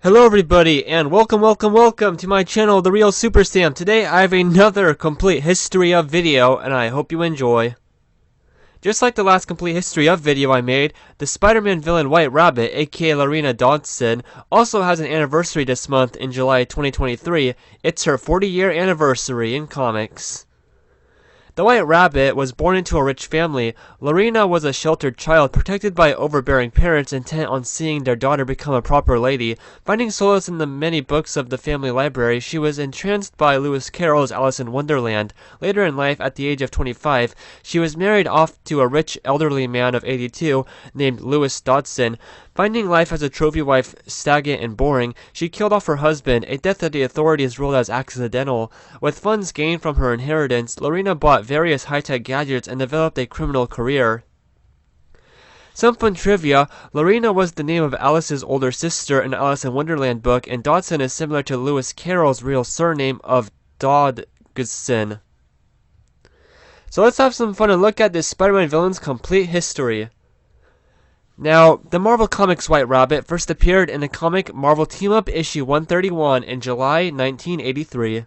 Hello everybody, and welcome to my channel, The Real Super Sam. Today I have another complete history of video, and I hope you enjoy. Just like the last complete history of video I made, the Spider-Man villain White Rabbit, aka Lorena Dodson, also has an anniversary this month in July 2023. It's her 40-year anniversary in comics. The White Rabbit was born into a rich family. Lorena was a sheltered child, protected by overbearing parents intent on seeing their daughter become a proper lady. Finding solace in the many books of the family library, she was entranced by Lewis Carroll's Alice in Wonderland. Later in life, at the age of 25, she was married off to a rich elderly man of 82 named Lewis Dodson. Finding life as a trophy wife stagnant and boring, she killed off her husband, a death that the authorities ruled as accidental. With funds gained from her inheritance, Lorena bought various high-tech gadgets and developed a criminal career. Some fun trivia: Lorena was the name of Alice's older sister in Alice in Wonderland book, and Dodson is similar to Lewis Carroll's real surname of Dodgson. So let's have some fun and look at this Spider-Man villain's complete history. Now, the Marvel Comics White Rabbit first appeared in the comic Marvel Team-Up issue 131 in July 1983.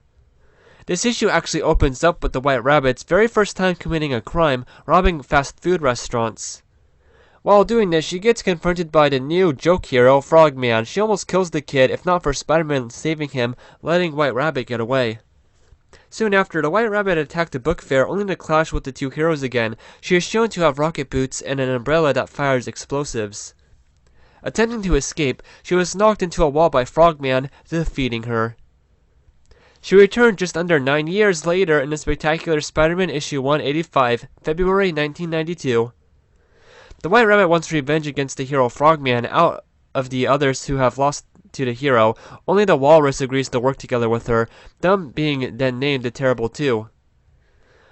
This issue actually opens up with the White Rabbit's very first time committing a crime, robbing fast food restaurants. While doing this, she gets confronted by the new joke hero, Frogman. She almost kills the kid, if not for Spider-Man saving him, letting White Rabbit get away. Soon after, the White Rabbit attacked a book fair, only to clash with the two heroes again. She is shown to have rocket boots and an umbrella that fires explosives. Attempting to escape, she was knocked into a wall by Frogman, defeating her. She returned just under 9 years later in the Spectacular Spider-Man issue 185, February 1992. The White Rabbit wants revenge against the hero Frogman. Out of the others who have lost to the hero, only the Walrus agrees to work together with her, them being then named the Terrible Two.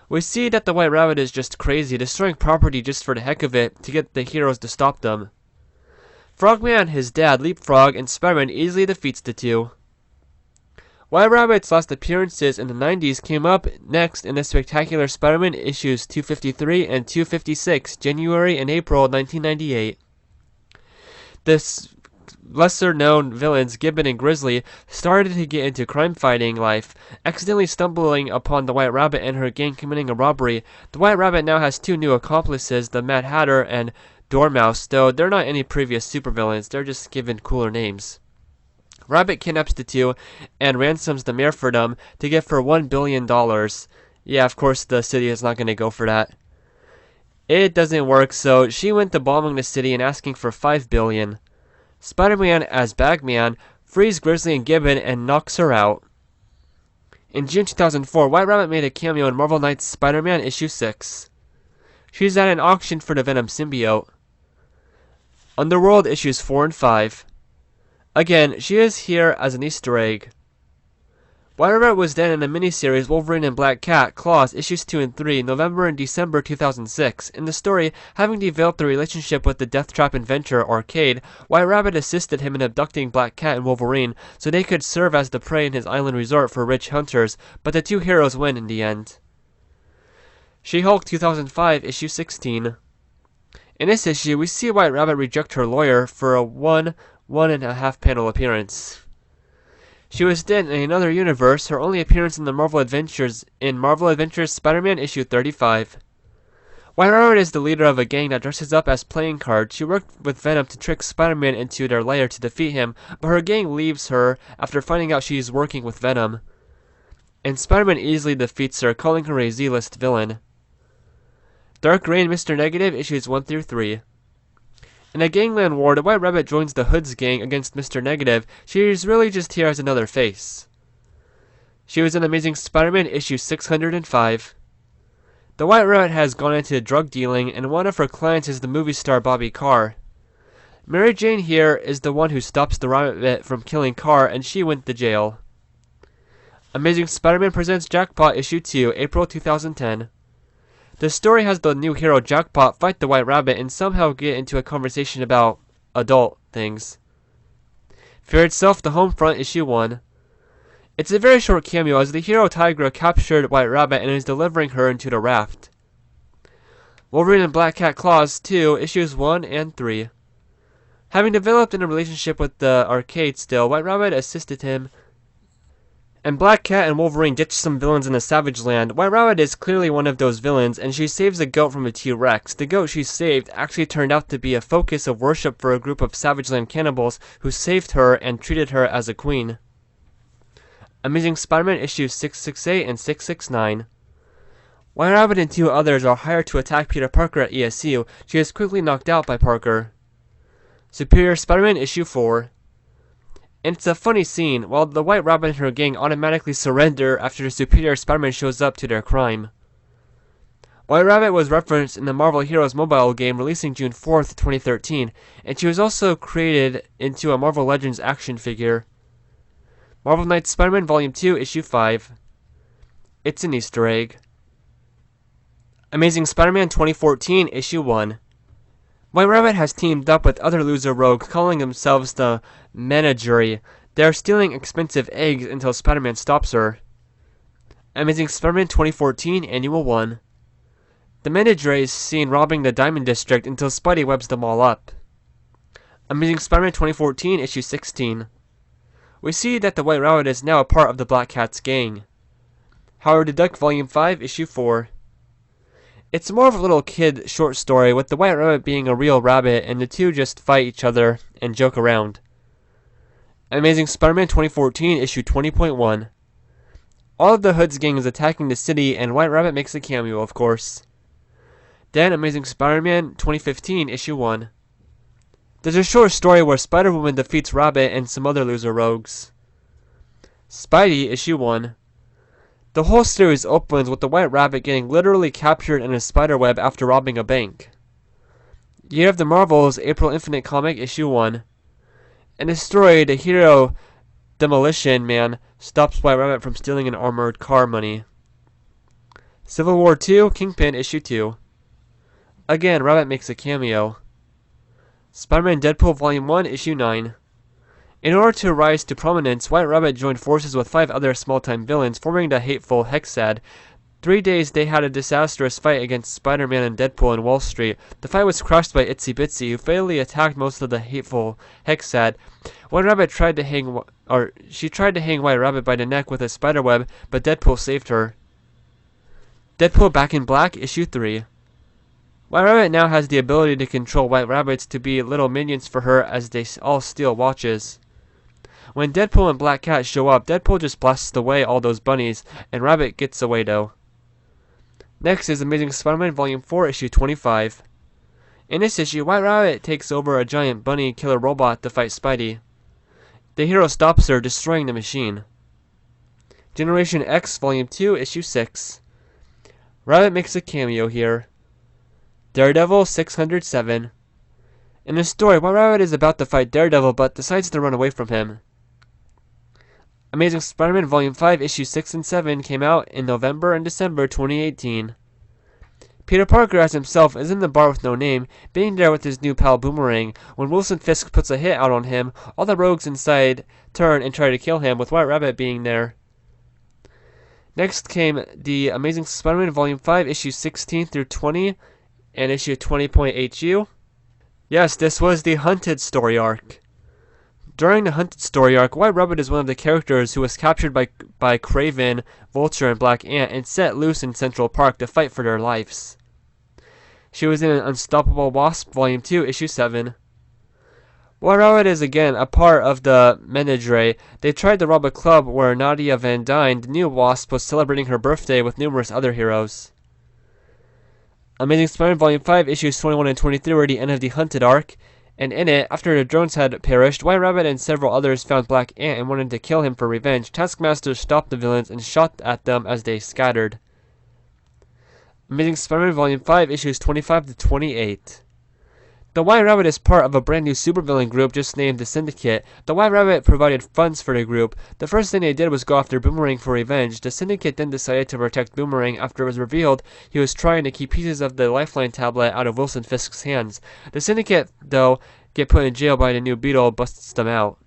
We see that the White Rabbit is just crazy, destroying property just for the heck of it to get the heroes to stop them. Frogman, his dad, Leapfrog, and Spider-Man easily defeats the two. White Rabbit's last appearances in the 90s came up next in the Spectacular Spider-Man issues 253 and 256, January and April 1998. This lesser-known villains, Gibbon and Grizzly, started to get into crime-fighting life, accidentally stumbling upon the White Rabbit and her gang committing a robbery. The White Rabbit now has two new accomplices, the Mad Hatter and Dormouse, though they're not any previous supervillains, they're just given cooler names. Rabbit kidnaps the two and ransoms the mayor for them to get for $1 billion. Yeah, of course the city is not going to go for that. It doesn't work, so she went to bombing the city and asking for $5 billion. Spider-Man, as Bagman, frees Grizzly and Gibbon and knocks her out. In June 2004, White Rabbit made a cameo in Marvel Knights Spider-Man issue 6. She's at an auction for the Venom symbiote. Underworld issues 4 and 5. Again, she is here as an Easter egg. White Rabbit was then in a miniseries Wolverine and Black Cat, Claws, issues 2 and 3, November and December 2006. In the story, having developed a relationship with the Death Trap inventor, Arcade, White Rabbit assisted him in abducting Black Cat and Wolverine, so they could serve as the prey in his island resort for rich hunters, but the two heroes win in the end. She-Hulk 2005, issue 16. In this issue, we see White Rabbit reject her lawyer for a one and a half panel appearance. She was then in another universe, her only appearance in the Marvel Adventures Spider-Man issue 35. White Rabbit is the leader of a gang that dresses up as playing cards. She worked with Venom to trick Spider-Man into their lair to defeat him, but her gang leaves her after finding out she is working with Venom. And Spider-Man easily defeats her, calling her a Z-list villain. Dark Reign Mr. Negative issues 1 through 3. In a gangland war, the White Rabbit joins the Hood's gang against Mr. Negative. She is really just here as another face. She was in Amazing Spider-Man issue 605. The White Rabbit has gone into drug dealing, and one of her clients is the movie star Bobby Carr. Mary Jane here is the one who stops the Rabbit from killing Carr, and she went to jail. Amazing Spider-Man presents Jackpot issue 2, April 2010. The story has the new hero Jackpot fight the White Rabbit and somehow get into a conversation about adult things. Fear Itself, the Home Front, issue 1. It's a very short cameo as the hero Tigra captured White Rabbit and is delivering her into the raft. Wolverine and Black Cat Claws 2, issues 1 and 3. Having developed in a relationship with the arcade still, White Rabbit assisted him, and Black Cat and Wolverine ditched some villains in the Savage Land. White Rabbit is clearly one of those villains, and she saves a goat from a T-Rex. The goat she saved actually turned out to be a focus of worship for a group of Savage Land cannibals who saved her and treated her as a queen. Amazing Spider-Man issues 668 and 669. White Rabbit and two others are hired to attack Peter Parker at ESU. She is quickly knocked out by Parker. Superior Spider-Man issue 4. And it's a funny scene. While the White Rabbit and her gang automatically surrender after the Superior Spider-Man shows up to their crime. White Rabbit was referenced in the Marvel Heroes mobile game releasing June 4th, 2013, and she was also created into a Marvel Legends action figure. Marvel Knights Spider-Man Volume 2, Issue 5. It's an Easter egg. Amazing Spider-Man 2014, Issue 1. White Rabbit has teamed up with other loser rogues calling themselves the Menagerie. They are stealing expensive eggs until Spider-Man stops her. Amazing Spider-Man 2014, Annual 1. The Menagerie is seen robbing the Diamond District until Spidey webs them all up. Amazing Spider-Man 2014, Issue 16. We see that the White Rabbit is now a part of the Black Cat's gang. Howard the Duck Volume 5, Issue 4. It's more of a little kid short story with the White Rabbit being a real rabbit and the two just fight each other and joke around. Amazing Spider-Man 2014, Issue 20.1. All of the Hood's gang is attacking the city and White Rabbit makes a cameo, of course. Then Amazing Spider-Man 2015, Issue 1. There's a short story where Spider-Woman defeats Rabbit and some other loser rogues. Spidey, Issue 1. The whole series opens with the White Rabbit getting literally captured in a spiderweb after robbing a bank. Year of the Marvels, April Infinite Comic, Issue 1. In the story, the hero Demolition Man stops White Rabbit from stealing an armored car money. Civil War 2, Kingpin, Issue 2. Again, Rabbit makes a cameo. Spider-Man Deadpool Volume 1, Issue 9. In order to rise to prominence, White Rabbit joined forces with 5 other small-time villains, forming the hateful Hexad. 3 days they had a disastrous fight against Spider-Man and Deadpool in Wall Street. The fight was crushed by Itsy Bitsy, who fatally attacked most of the hateful Hexad. White Rabbit tried to hang White Rabbit by the neck with a spiderweb, but Deadpool saved her. Deadpool Back in Black, Issue 3. White Rabbit now has the ability to control White Rabbits to be little minions for her as they all steal watches. When Deadpool and Black Cat show up, Deadpool just blasts away all those bunnies, and Rabbit gets away though. Next is Amazing Spider-Man Volume 4, Issue 25. In this issue, White Rabbit takes over a giant bunny killer robot to fight Spidey. The hero stops her, destroying the machine. Generation X Volume 2, Issue 6. Rabbit makes a cameo here. Daredevil 607. In the story, White Rabbit is about to fight Daredevil but decides to run away from him. Amazing Spider-Man Volume 5, Issues 6 and 7 came out in November and December 2018. Peter Parker as himself is in the bar with no name, being there with his new pal Boomerang. When Wilson Fisk puts a hit out on him, all the rogues inside turn and try to kill him, with White Rabbit being there. Next came the Amazing Spider-Man Volume 5, Issues 16 through 20, and issue 20.8U. Yes, this was the Hunted story arc. During the Hunted story arc, White Rabbit is one of the characters who was captured by Kraven, Vulture, and Black Ant and set loose in Central Park to fight for their lives. She was in Unstoppable Wasp Volume 2, Issue 7. White Rabbit is again a part of the Menagerie. They tried to rob a club where Nadia Van Dyne, the new Wasp, was celebrating her birthday with numerous other heroes. Amazing Spider-Man Volume 5, Issues 21 and 23 were the end of the Hunted arc, and in it, after the drones had perished, White Rabbit and several others found Black Ant and wanted to kill him for revenge. Taskmaster stopped the villains and shot at them as they scattered. Amazing Spider-Man Volume 5, Issues 25 to 28. The White Rabbit is part of a brand new supervillain group just named the Syndicate. The White Rabbit provided funds for the group. The first thing they did was go after Boomerang for revenge. The Syndicate then decided to protect Boomerang after it was revealed he was trying to keep pieces of the Lifeline tablet out of Wilson Fisk's hands. The Syndicate, though, get put in jail by the new Beetle, busts them out.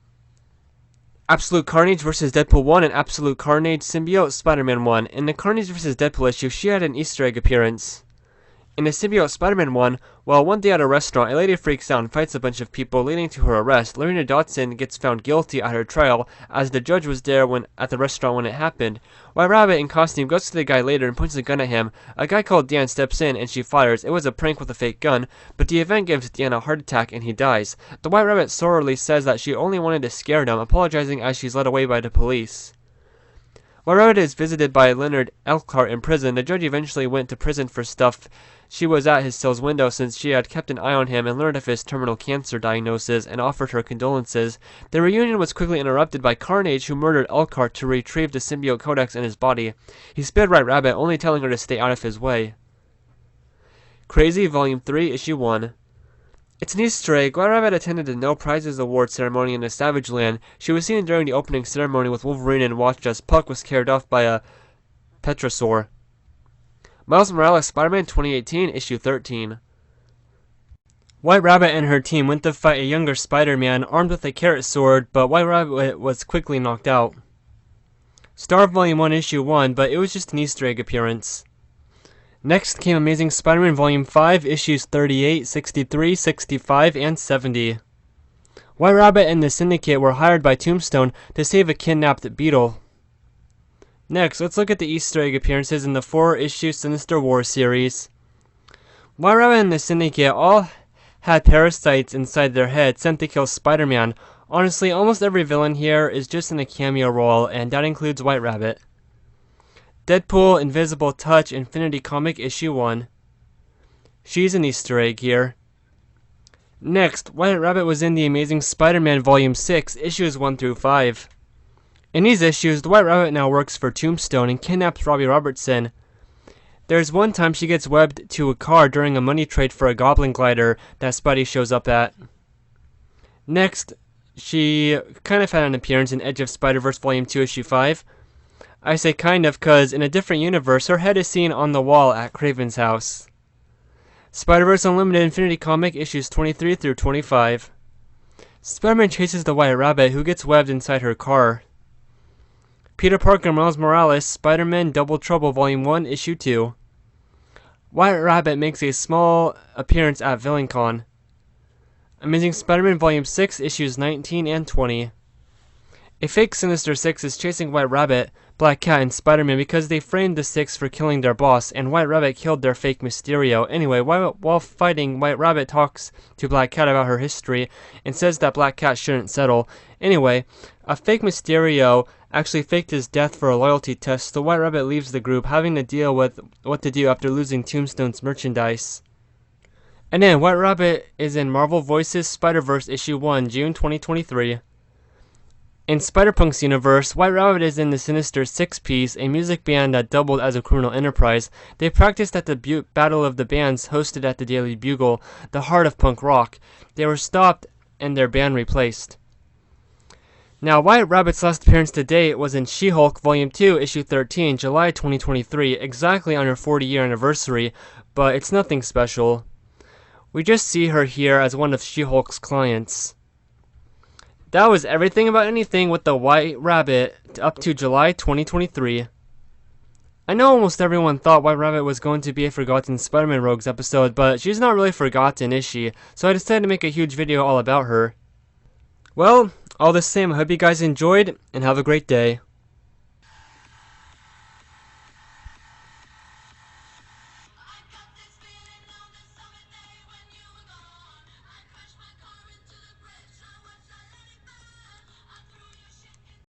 Absolute Carnage vs. Deadpool 1 and Absolute Carnage Symbiote Spider-Man 1. In the Carnage vs. Deadpool issue, she had an Easter egg appearance. In the symbiote Spider-Man one, well, one day at a restaurant, a lady freaks out and fights a bunch of people, leading to her arrest. Lorena Dodson gets found guilty at her trial, as the judge was there at the restaurant when it happened. White Rabbit in costume goes to the guy later and points a gun at him. A guy called Dan steps in and she fires. It was a prank with a fake gun, but the event gives Dan a heart attack and he dies. The White Rabbit sorrowfully says that she only wanted to scare them, apologizing as she's led away by the police. White Rabbit is visited by Leonard Elkhart in prison. The judge eventually went to prison for stuff. She was at his cell's window since she had kept an eye on him and learned of his terminal cancer diagnosis and offered her condolences. The reunion was quickly interrupted by Carnage, who murdered Elkhart to retrieve the symbiote codex in his body. He spared White Rabbit, only telling her to stay out of his way. Crazy Volume 3, Issue 1. It's an Easter egg. White Rabbit attended the No Prizes Award ceremony in the Savage Land. She was seen during the opening ceremony with Wolverine and watched as Puck was carried off by a Petrosaur. Miles Morales, Spider-Man 2018, Issue 13. White Rabbit and her team went to fight a younger Spider-Man armed with a carrot sword, but White Rabbit was quickly knocked out. Star Volume 1, Issue 1, but it was just an Easter egg appearance. Next came Amazing Spider-Man Volume 5, Issues 38, 63, 65, and 70. White Rabbit and the Syndicate were hired by Tombstone to save a kidnapped Beetle. Next, let's look at the Easter egg appearances in the 4-issue Sinister War series. White Rabbit and the Syndicate all had parasites inside their head sent to kill Spider-Man. Honestly, almost every villain here is just in a cameo role, and that includes White Rabbit. Deadpool, Invisible Touch, Infinity Comic, Issue 1. She's an Easter egg here. Next, White Rabbit was in the Amazing Spider-Man Volume 6, Issues 1 through 5. In these issues, the White Rabbit now works for Tombstone and kidnaps Robbie Robertson. There's one time she gets webbed to a car during a money trade for a Goblin glider that Spidey shows up at. Next, she kind of had an appearance in Edge of Spider-Verse Volume 2, Issue 5. I say kind of because in a different universe, her head is seen on the wall at Kraven's house. Spider-Verse Unlimited Infinity Comic, Issues 23 through 25. Spider-Man chases the White Rabbit, who gets webbed inside her car. Peter Parker Miles Morales, Spider-Man Double Trouble Volume 1, Issue 2. White Rabbit makes a small appearance at VillainCon. Amazing Spider-Man Volume 6, Issues 19 and 20. A fake Sinister Six is chasing White Rabbit, Black Cat, and Spider-Man because they framed the Six for killing their boss, and White Rabbit killed their fake Mysterio. Anyway, while fighting, White Rabbit talks to Black Cat about her history and says that Black Cat shouldn't settle. Anyway, a fake Mysterio actually faked his death for a loyalty test, so White Rabbit leaves the group, having to deal with what to do after losing Tombstone's merchandise. And then, White Rabbit is in Marvel Voices Spider-Verse Issue 1, June 2023. In Spider-Punk's universe, White Rabbit is in the Sinister Six piece, a music band that doubled as a criminal enterprise. They practiced at the Battle of the Bands hosted at the Daily Bugle, the heart of punk rock. They were stopped and their band replaced. Now, White Rabbit's last appearance to date was in She-Hulk Volume 2, Issue 13, July 2023, exactly on her 40-year anniversary, but it's nothing special. We just see her here as one of She-Hulk's clients. That was everything about anything with the White Rabbit up to July 2023. I know almost everyone thought White Rabbit was going to be a Forgotten Spider-Man Rogues episode, but she's not really forgotten, is she? So I decided to make a huge video all about her. Well, all the same, I hope you guys enjoyed, and have a great day.